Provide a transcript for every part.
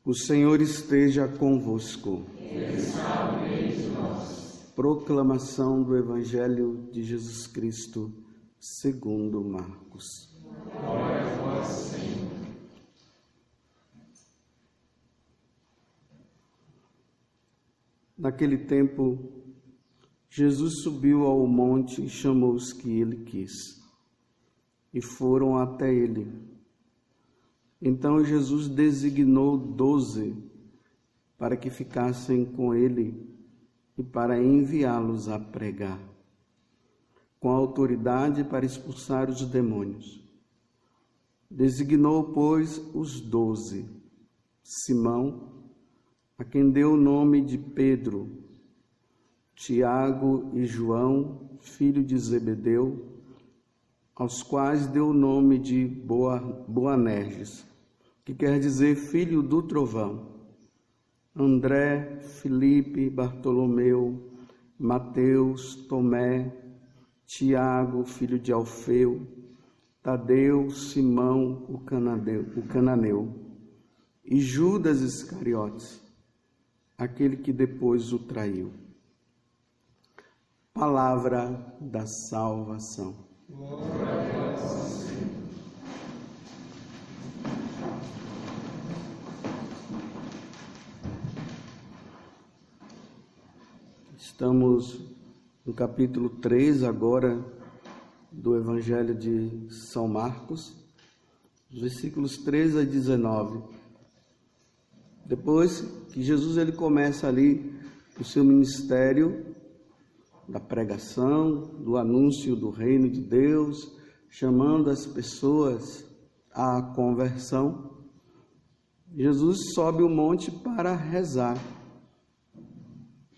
O Senhor esteja convosco. Ele está no meio de nós. Proclamação do Evangelho de Jesus Cristo, segundo Marcos. Glória a vós, Senhor. Naquele tempo, Jesus subiu ao monte e chamou os que ele quis, e foram até ele. Então Jesus designou 12 para que ficassem com ele e para enviá-los a pregar, com autoridade para expulsar os demônios. Designou, pois, os 12, Simão, a quem deu o nome de Pedro, Tiago e João, filho de Zebedeu, aos quais deu o nome de Boanerges, que quer dizer filho do trovão, André, Filipe, Bartolomeu, Mateus, Tomé, Tiago, filho de Alfeu, Tadeu, Simão, o cananeu, e Judas Iscariotes, aquele que depois o traiu. Palavra da salvação. Glória a vós, Senhor. Estamos no capítulo 3 agora do Evangelho de São Marcos, versículos 13 a 19. Depois que Jesus ele começa ali o seu ministério da pregação, do anúncio do reino de Deus, chamando as pessoas à conversão, Jesus sobe o monte para rezar.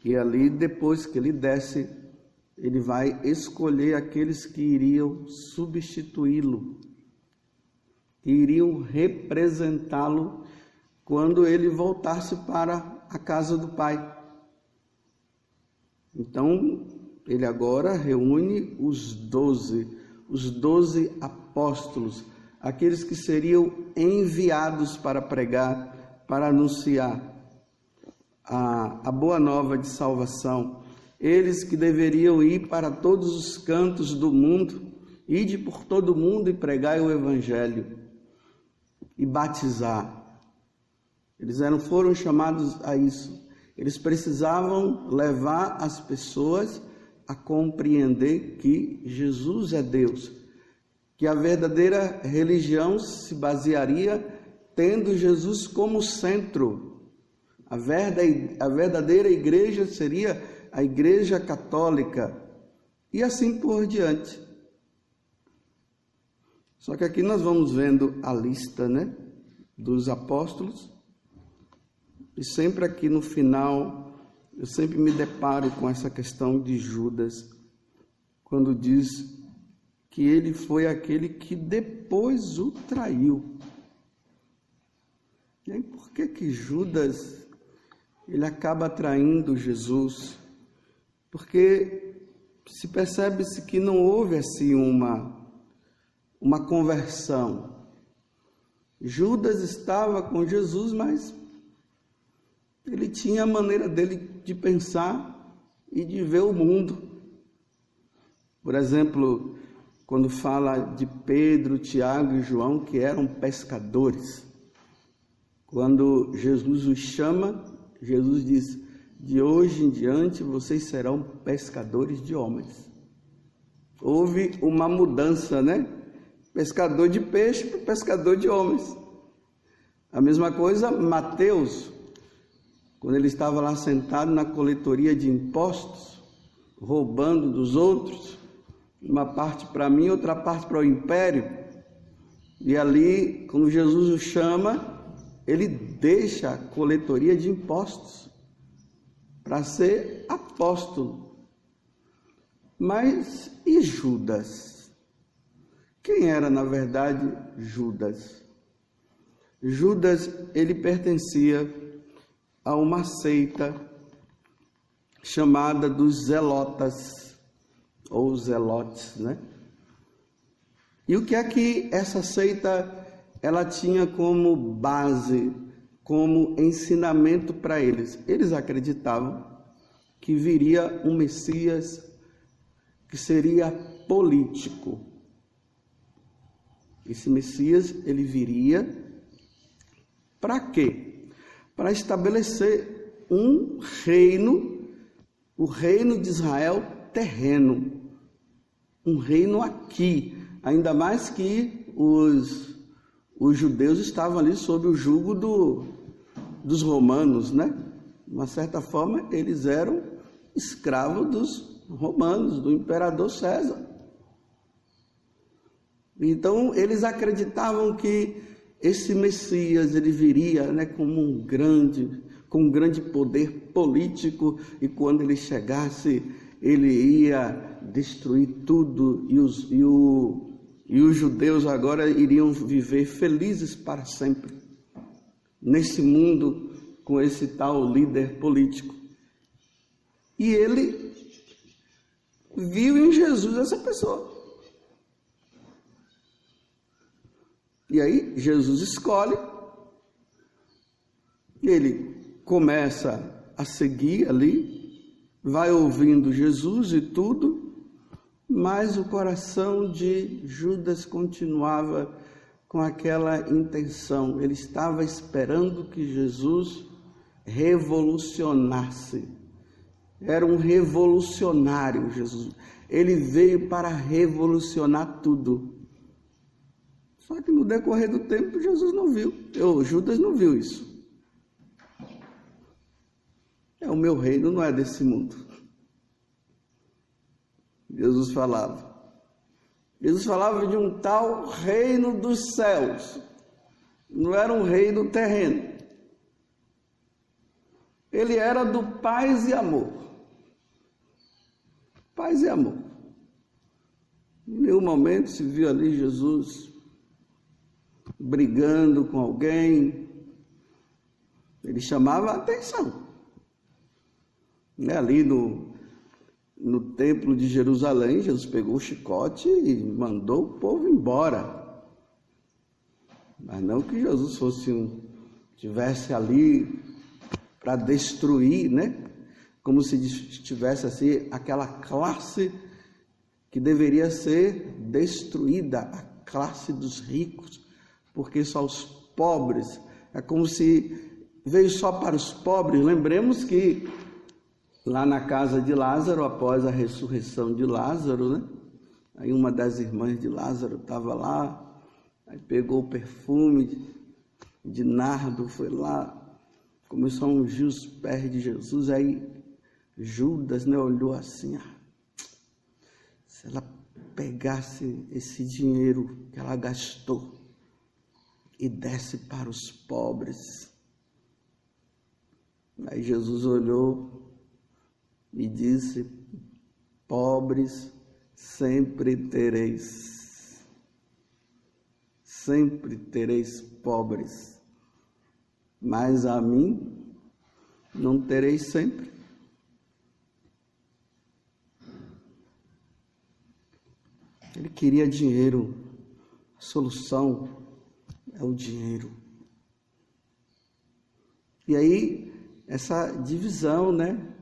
E ali, depois que ele desce, ele vai escolher aqueles que iriam substituí-lo, que iriam representá-lo quando ele voltasse para a casa do Pai. Então, ele agora reúne os 12 apóstolos, aqueles que seriam enviados para pregar, para anunciar a boa nova de salvação. Eles que deveriam ir para todos os cantos do mundo, ide por todo o mundo e pregai o Evangelho e batizar. Eles foram chamados a isso. Eles precisavam levar as pessoas a compreender que Jesus é Deus, que a verdadeira religião se basearia tendo Jesus como centro. A verdadeira igreja seria a Igreja Católica, e assim por diante. Só que aqui nós vamos vendo a lista, dos apóstolos, e sempre aqui no final, eu sempre me deparo com essa questão de Judas, quando diz que ele foi aquele que depois o traiu. E aí, por que Judas ele acaba traindo Jesus? Porque se percebe-se que não houve assim uma conversão. Judas estava com Jesus, mas ele tinha a maneira dele de pensar e de ver o mundo. Por exemplo, quando fala de Pedro, Tiago e João, que eram pescadores, quando Jesus os chama, Jesus diz: de hoje em diante vocês serão pescadores de homens. Houve uma mudança, Pescador de peixe para pescador de homens. A mesma coisa Mateus, quando ele estava lá sentado na coletoria de impostos, roubando dos outros, uma parte para mim, outra parte para o império. E ali, quando Jesus o chama, ele deixa a coletoria de impostos para ser apóstolo. Mas e Judas? Quem era, na verdade, Judas? Judas, ele pertencia a uma seita chamada dos Zelotas, ou Zelotes, E o que é que essa seita ela tinha como base como ensinamento para eles. Eles acreditavam que viria um Messias que seria político. Esse Messias, ele viria para quê? Para estabelecer um reino, o reino de Israel terreno, um reino aqui, ainda mais que os judeus estavam ali sob o jugo dos romanos, né? De uma certa forma, eles eram escravos dos romanos, do imperador César. Então, eles acreditavam que esse Messias, ele viria, né, com um grande poder político, e quando ele chegasse, ele ia destruir tudo, e os judeus agora iriam viver felizes para sempre nesse mundo com esse tal líder político. E ele viu em Jesus essa pessoa. E aí Jesus escolhe, ele começa a seguir ali, vai ouvindo Jesus e tudo, mas o coração de Judas continuava com aquela intenção. Ele estava esperando que Jesus revolucionasse. Era um revolucionário, Jesus. Ele veio para revolucionar tudo. Só que no decorrer do tempo, Jesus não viu. Judas não viu isso. O meu reino não é desse mundo. Jesus falava de um tal reino dos céus. Não era um reino terreno. Ele era do paz e amor. Paz e amor. Em nenhum momento se viu ali Jesus brigando com alguém. Ele chamava a atenção. Ali no templo de Jerusalém, Jesus pegou o chicote e mandou o povo embora. Mas não que Jesus tivesse ali para destruir, né? Como se tivesse assim aquela classe que deveria ser destruída, a classe dos ricos, porque só os pobres, é como se veio só para os pobres. Lembremos que lá na casa de Lázaro, após a ressurreição de Lázaro, né? Aí uma das irmãs de Lázaro estava lá, aí pegou o perfume de nardo, foi lá, começou a ungir os pés de Jesus. Aí Judas, né, olhou assim, se ela pegasse esse dinheiro que ela gastou e desse para os pobres. Aí Jesus olhou e disse: pobres sempre tereis pobres, mas a mim não tereis sempre. Ele queria dinheiro, a solução é o dinheiro. E aí, essa divisão, né?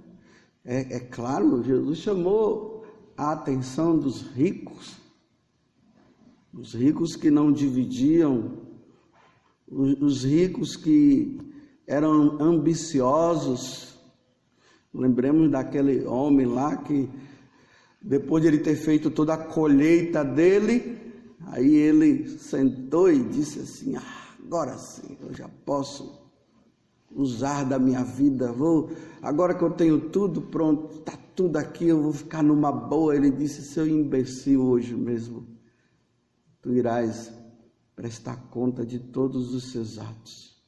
É claro, Jesus chamou a atenção dos ricos, os ricos que não dividiam, os ricos que eram ambiciosos. Lembremos daquele homem lá que, depois de ele ter feito toda a colheita dele, aí ele sentou e disse assim: agora sim, eu já posso usar da minha vida, agora que eu tenho tudo pronto, está tudo aqui, eu vou ficar numa boa. Ele disse: seu imbecil, hoje mesmo tu irás prestar conta de todos os seus atos.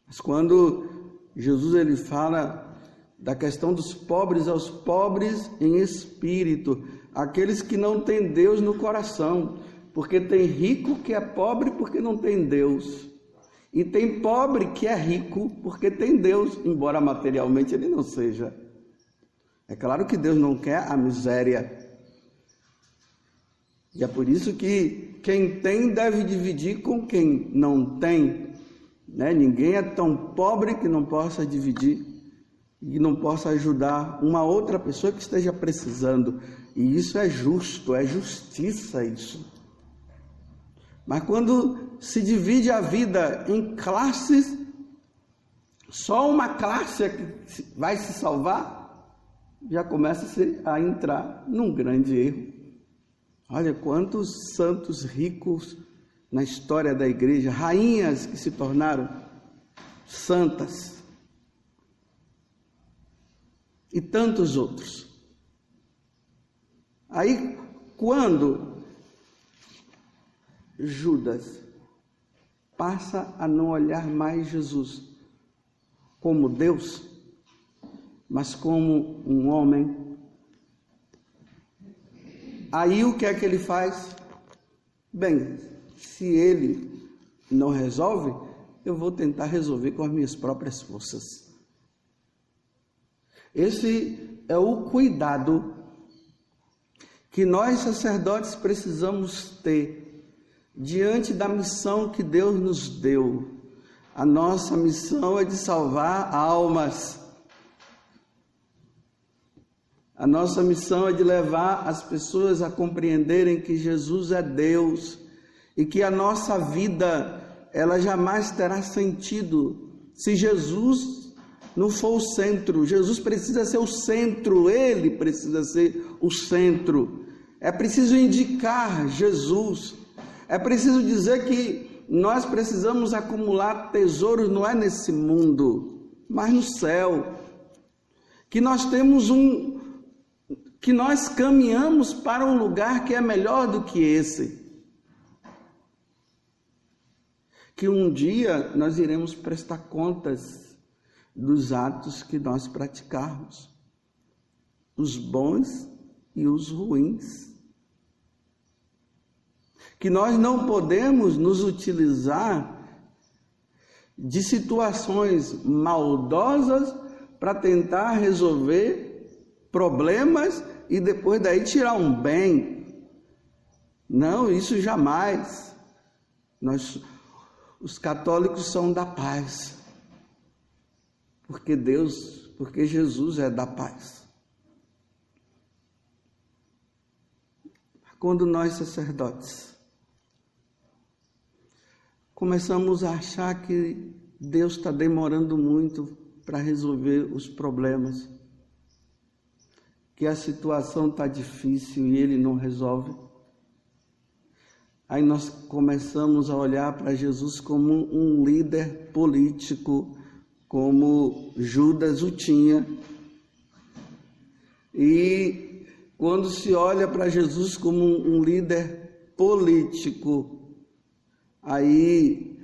Mas quando Jesus ele fala da questão dos pobres, aos pobres em espírito, aqueles que não têm Deus no coração, porque tem rico que é pobre porque não tem Deus. E tem pobre que é rico porque tem Deus, embora materialmente ele não seja. É claro que Deus não quer a miséria. E é por isso que quem tem deve dividir com quem não tem. né? Ninguém é tão pobre que não possa dividir e não possa ajudar uma outra pessoa que esteja precisando. E isso é justo, é justiça isso. Mas quando se divide a vida em classes, só uma classe é que vai se salvar, já começa a entrar num grande erro. Olha quantos santos ricos na história da igreja, rainhas que se tornaram santas, e tantos outros. Aí, quando Judas passa a não olhar mais Jesus como Deus, mas como um homem, aí o que é que ele faz? Bem, se ele não resolve, eu vou tentar resolver com as minhas próprias forças. Esse é o cuidado que nós sacerdotes precisamos ter diante da missão que Deus nos deu. A nossa missão é de salvar almas. A nossa missão é de levar as pessoas a compreenderem que Jesus é Deus e que a nossa vida, ela jamais terá sentido se Jesus não for o centro. Jesus precisa ser o centro, Ele precisa ser o centro. É preciso indicar Jesus. É preciso dizer que nós precisamos acumular tesouros, não é nesse mundo, mas no céu. Que nós temos que nós caminhamos para um lugar que é melhor do que esse. Que um dia nós iremos prestar contas dos atos que nós praticarmos, os bons e os ruins. Que nós não podemos nos utilizar de situações maldosas para tentar resolver problemas e depois daí tirar um bem. Não, isso jamais. Os católicos são da paz. Porque Jesus é da paz. Quando nós sacerdotes começamos a achar que Deus está demorando muito para resolver os problemas, que a situação está difícil e Ele não resolve, aí nós começamos a olhar para Jesus como um líder político, como Judas o tinha. E quando se olha para Jesus como um líder político, aí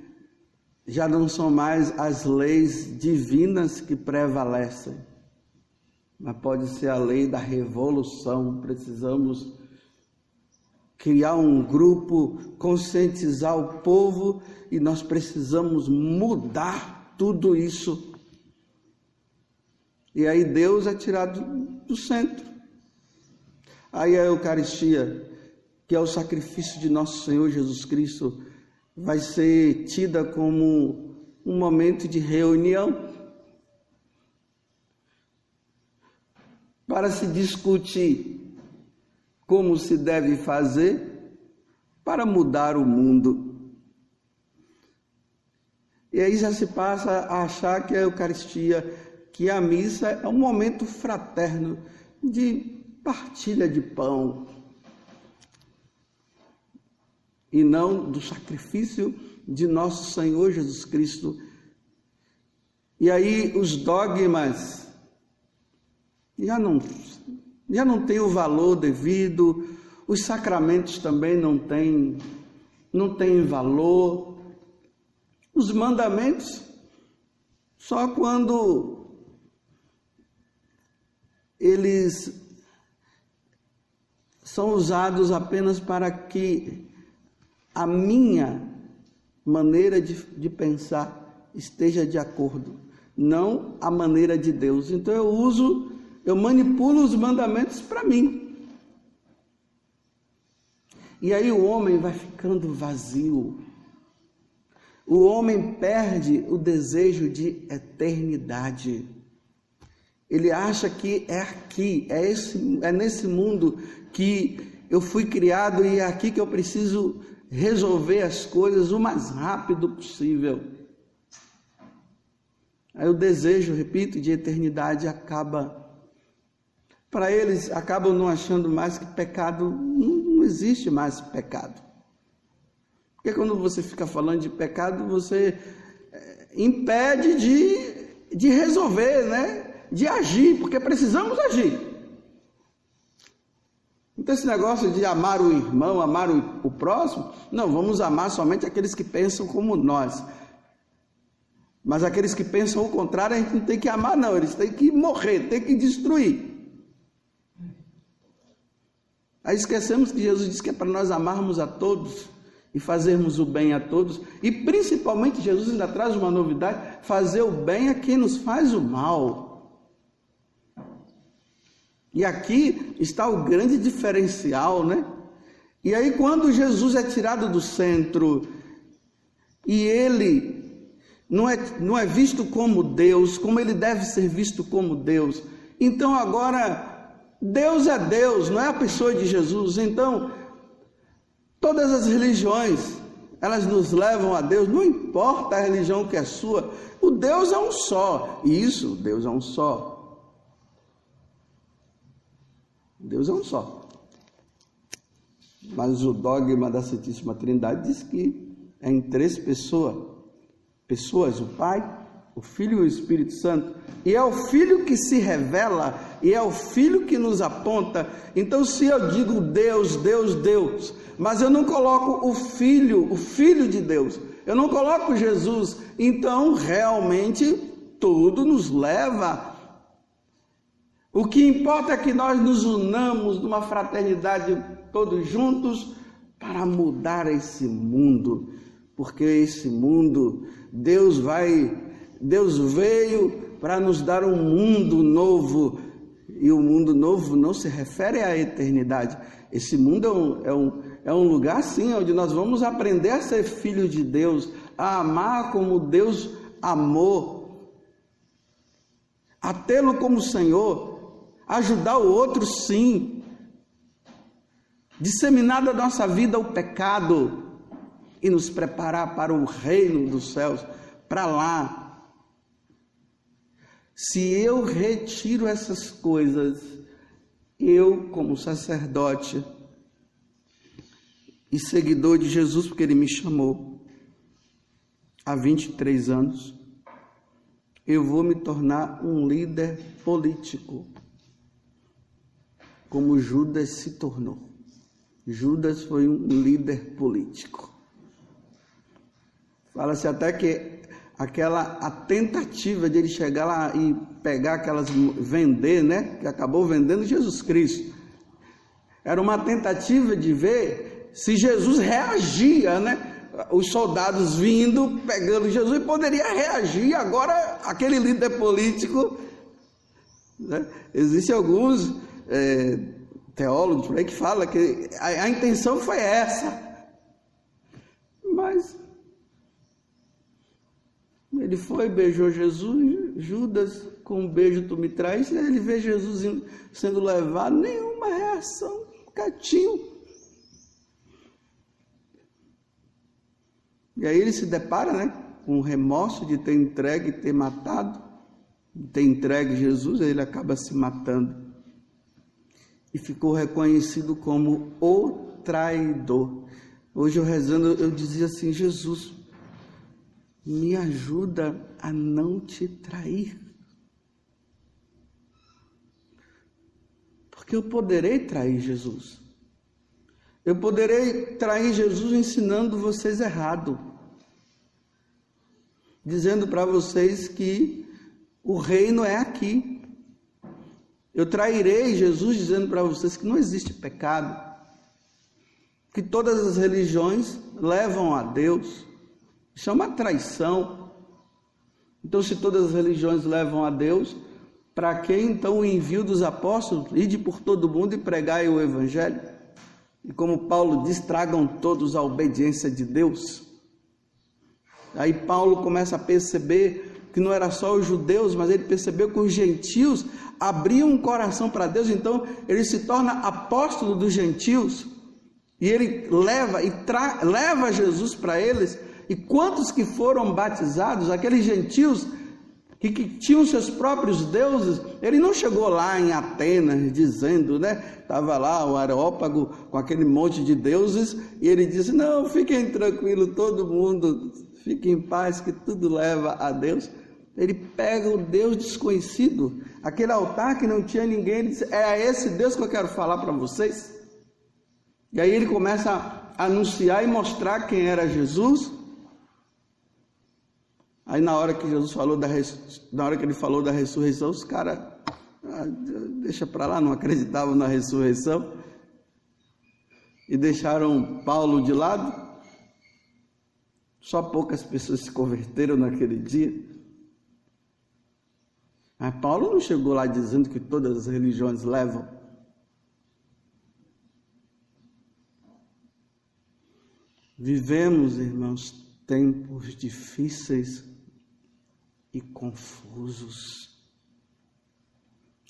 já não são mais as leis divinas que prevalecem, mas pode ser a lei da revolução. Precisamos criar um grupo, conscientizar o povo, e nós precisamos mudar tudo isso. E aí Deus é tirado do centro. Aí a Eucaristia, que é o sacrifício de nosso Senhor Jesus Cristo, vai ser tida como um momento de reunião para se discutir como se deve fazer para mudar o mundo. E aí já se passa a achar que a Eucaristia, que a missa é um momento fraterno de partilha de pão, e não do sacrifício de nosso Senhor Jesus Cristo. E aí os dogmas já não têm o valor devido, os sacramentos também não têm valor, os mandamentos só quando eles são usados apenas para que a minha maneira de pensar esteja de acordo, não a maneira de Deus. Então eu manipulo os mandamentos para mim. E aí o homem vai ficando vazio, o homem perde o desejo de eternidade. Ele acha que é aqui, é nesse mundo que eu fui criado e é aqui que eu preciso resolver as coisas o mais rápido possível. Aí o desejo, repito, de eternidade acaba. Para eles, acabam não achando mais que pecado, não existe mais pecado. Porque quando você fica falando de pecado, você impede de resolver, né? De agir, porque precisamos agir. Então esse negócio de amar o irmão, amar o próximo, não, vamos amar somente aqueles que pensam como nós. Mas aqueles que pensam o contrário, a gente não tem que amar não, eles têm que morrer, têm que destruir. Aí esquecemos que Jesus disse que é para nós amarmos a todos e fazermos o bem a todos, e principalmente Jesus ainda traz uma novidade, fazer o bem a quem nos faz o mal. E aqui está o grande diferencial, né? E aí quando Jesus é tirado do centro e ele não é visto como Deus, como ele deve ser visto como Deus, então agora Deus é Deus, não é a pessoa de Jesus. Então todas as religiões, elas nos levam a Deus, não importa a religião que é sua, o Deus é um só. Isso, Deus é um só. Deus é um só. Mas o dogma da Santíssima Trindade diz que é em três pessoas, o Pai, o Filho e o Espírito Santo. E é o Filho que se revela, e é o Filho que nos aponta. Então se eu digo Deus, Deus, Deus, mas eu não coloco o Filho de Deus, eu não coloco Jesus, então realmente tudo nos leva. O que importa é que nós nos unamos numa fraternidade todos juntos para mudar esse mundo, porque esse mundo, Deus veio para nos dar um mundo novo, e o mundo novo não se refere à eternidade. Esse mundo é um lugar, sim, onde nós vamos aprender a ser filhos de Deus, a amar como Deus amou, a tê-lo como Senhor, ajudar o outro, sim, disseminar da nossa vida o pecado e nos preparar para o reino dos céus, para lá. Se eu retiro essas coisas, eu como sacerdote e seguidor de Jesus, porque ele me chamou há 23 anos, eu vou me tornar um líder político, como Judas se tornou. Judas foi um líder político. Fala-se até que a tentativa de ele chegar lá e pegar vender, né? Que acabou vendendo Jesus Cristo. Era uma tentativa de ver se Jesus reagia, né? Os soldados vindo, pegando Jesus, e poderia reagir. Agora, aquele líder político, né? Existem alguns teólogos por aí que falam que a intenção foi essa, mas ele foi, beijou Jesus, Judas, com um beijo tu me traz, e ele vê Jesus sendo levado, nenhuma reação, quietinho. E aí ele se depara, né, com o remorso de ter entregue, ter matado, de ter entregue Jesus, aí ele acaba se matando. E ficou reconhecido como o traidor. Hoje eu rezando, eu dizia assim: Jesus, me ajuda a não te trair. Porque eu poderei trair Jesus. Eu poderei trair Jesus ensinando vocês errado. Dizendo para vocês que o reino é aqui. Eu trairei Jesus dizendo para vocês que não existe pecado, que todas as religiões levam a Deus. Isso é uma traição. Então, se todas as religiões levam a Deus, para que então o envio dos apóstolos? Ide por todo mundo e pregai o Evangelho. E como Paulo diz, tragam todos a obediência de Deus. Aí Paulo começa a perceber que não era só os judeus, mas ele percebeu que os gentios abriam um coração para Deus, então ele se torna apóstolo dos gentios, e ele leva Jesus para eles. E quantos que foram batizados, aqueles gentios que tinham seus próprios deuses, ele não chegou lá em Atenas dizendo, estava lá o Areópago com aquele monte de deuses, e ele disse, não, fiquem tranquilos, todo mundo, fiquem em paz, que tudo leva a Deus. Ele pega o Deus desconhecido, aquele altar que não tinha ninguém, ele diz, é a esse Deus que eu quero falar para vocês. E aí ele começa a anunciar e mostrar quem era Jesus. Aí na hora que Jesus falou na hora que ele falou da ressurreição, os caras, deixa para lá, não acreditavam na ressurreição, e deixaram Paulo de lado. Só poucas pessoas se converteram naquele dia. Mas Paulo não chegou lá dizendo que todas as religiões levam. Vivemos, irmãos, tempos difíceis e confusos.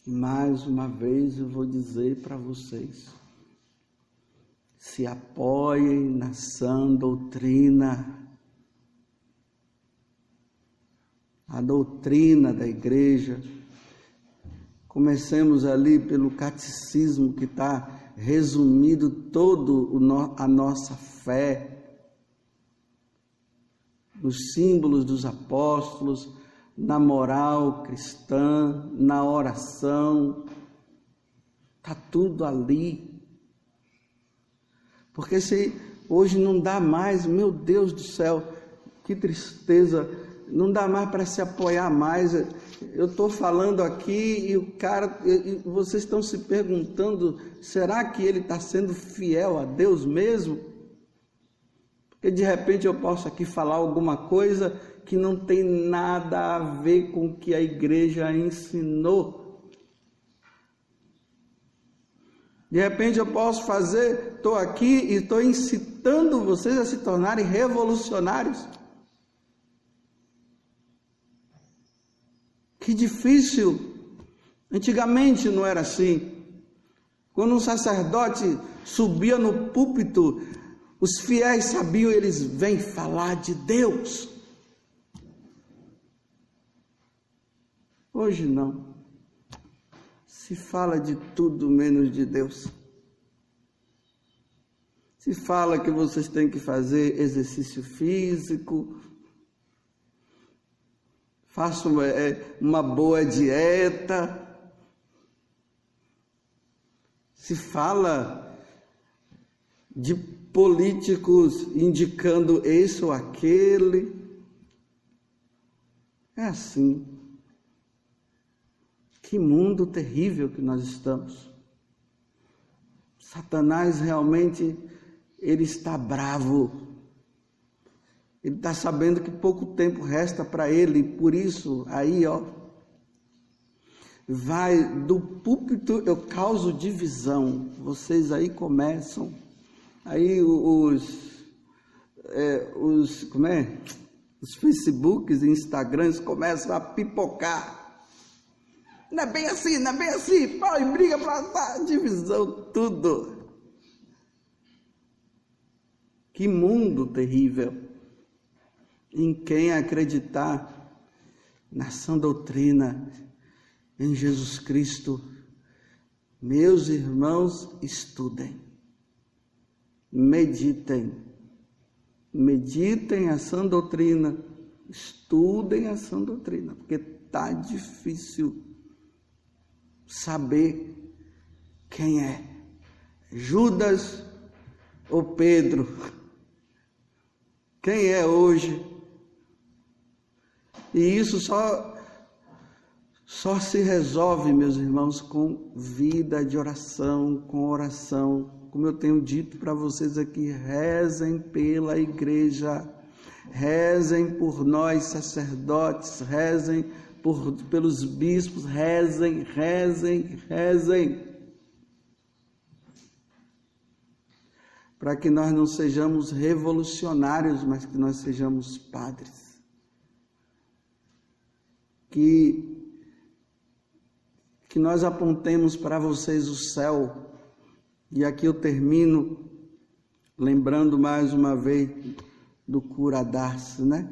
E mais uma vez eu vou dizer para vocês, se apoiem na sã doutrina, a doutrina da igreja. Comecemos ali pelo catecismo, que está resumido todo a nossa fé, nos símbolos dos apóstolos, na moral cristã, na oração, está tudo ali. Porque se hoje não dá mais, meu Deus do céu, que tristeza, não dá mais para se apoiar mais. Eu estou falando aqui e vocês estão se perguntando, será que ele está sendo fiel a Deus mesmo? Porque de repente eu posso aqui falar alguma coisa que não tem nada a ver com o que a igreja ensinou. De repente eu posso estou aqui e estou incitando vocês a se tornarem revolucionários. Que difícil. Antigamente não era assim. Quando um sacerdote subia no púlpito, os fiéis sabiam, eles vêm falar de Deus. Hoje não. Se fala de tudo menos de Deus. Se fala que vocês têm que fazer exercício físico, façam uma boa dieta. Se fala de políticos indicando esse ou aquele. É assim. Que mundo terrível que nós estamos. Satanás realmente, ele está bravo. Ele está sabendo que pouco tempo resta para ele, por isso, aí, vai do púlpito, eu causo divisão. Vocês aí começam, aí os Facebooks e Instagrams começam a pipocar. Não é bem assim, não é bem assim, pau e briga para divisão, tudo. Que mundo terrível. Em quem acreditar na sã doutrina, em Jesus Cristo, meus irmãos, estudem, meditem a sã doutrina, estudem a sã doutrina, porque está difícil saber quem é, Judas ou Pedro, quem é hoje. E isso só se resolve, meus irmãos, com vida de oração, com oração. Como eu tenho dito para vocês aqui, rezem pela igreja, rezem por nós sacerdotes, rezem pelos bispos, rezem. para que nós não sejamos revolucionários, mas que nós sejamos padres. Que nós apontemos para vocês o céu. E aqui eu termino lembrando mais uma vez do cura Darcy, né?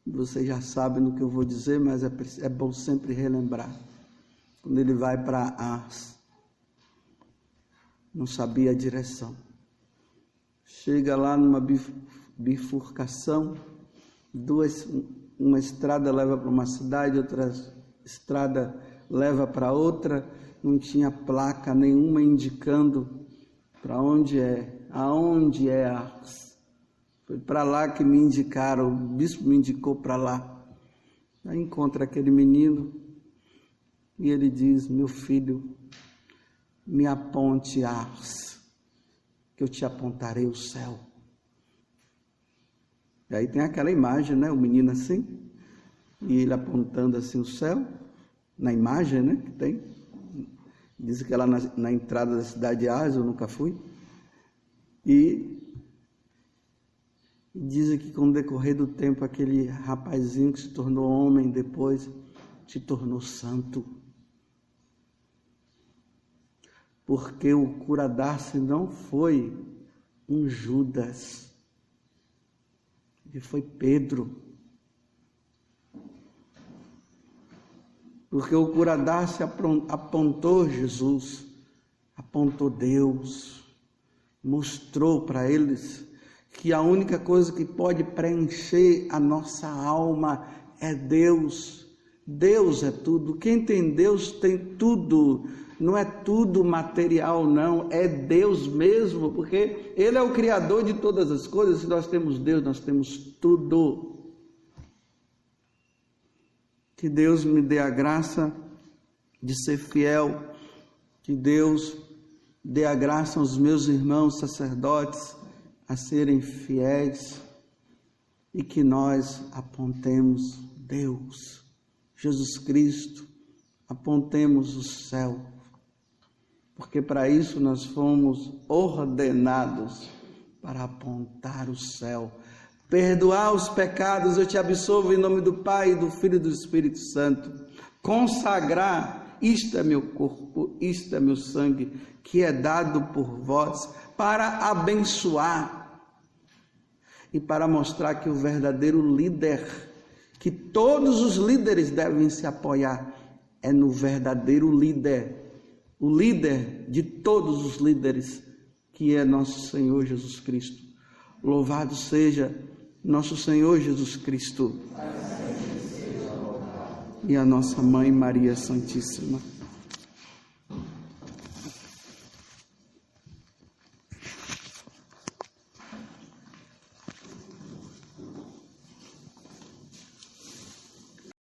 Vocês já sabem do que eu vou dizer, mas é bom sempre relembrar. Quando ele vai para Ars, não sabia a direção. Chega lá numa bifurcação, uma estrada leva para uma cidade, outra estrada leva para outra, não tinha placa nenhuma indicando para onde aonde é Ars. Foi para lá que me indicaram, o bispo me indicou para lá. Aí encontra aquele menino e ele diz: meu filho, me aponte Ars, que eu te apontarei o céu. E aí tem aquela imagem, né? O menino assim, e ele apontando assim o céu, na imagem, né? Que tem. Diz que é lá na entrada da cidade de Ars, eu nunca fui. E diz que com o decorrer do tempo, aquele rapazinho que se tornou homem depois, se tornou santo. Porque o cura Darcy não foi um Judas, ele foi Pedro. Porque o cura Darcy apontou Jesus, apontou Deus, mostrou para eles que a única coisa que pode preencher a nossa alma é Deus. Deus é tudo. Quem tem Deus tem tudo. Não é tudo material, não. É Deus mesmo, porque Ele é o Criador de todas as coisas. Se nós temos Deus, nós temos tudo. Que Deus me dê a graça de ser fiel. Que Deus dê a graça aos meus irmãos sacerdotes a serem fiéis e que nós apontemos Deus, Jesus Cristo, apontemos o céu, porque para isso nós fomos ordenados para apontar o céu, perdoar os pecados, eu te absolvo em nome do Pai, do Filho e do Espírito Santo, consagrar, isto é meu corpo, isto é meu sangue, que é dado por vós, para abençoar e para mostrar que o verdadeiro líder, que todos os líderes devem se apoiar, é no verdadeiro líder, o líder de todos os líderes, que é nosso Senhor Jesus Cristo. Louvado seja nosso Senhor Jesus Cristo e a nossa Mãe Maria Santíssima.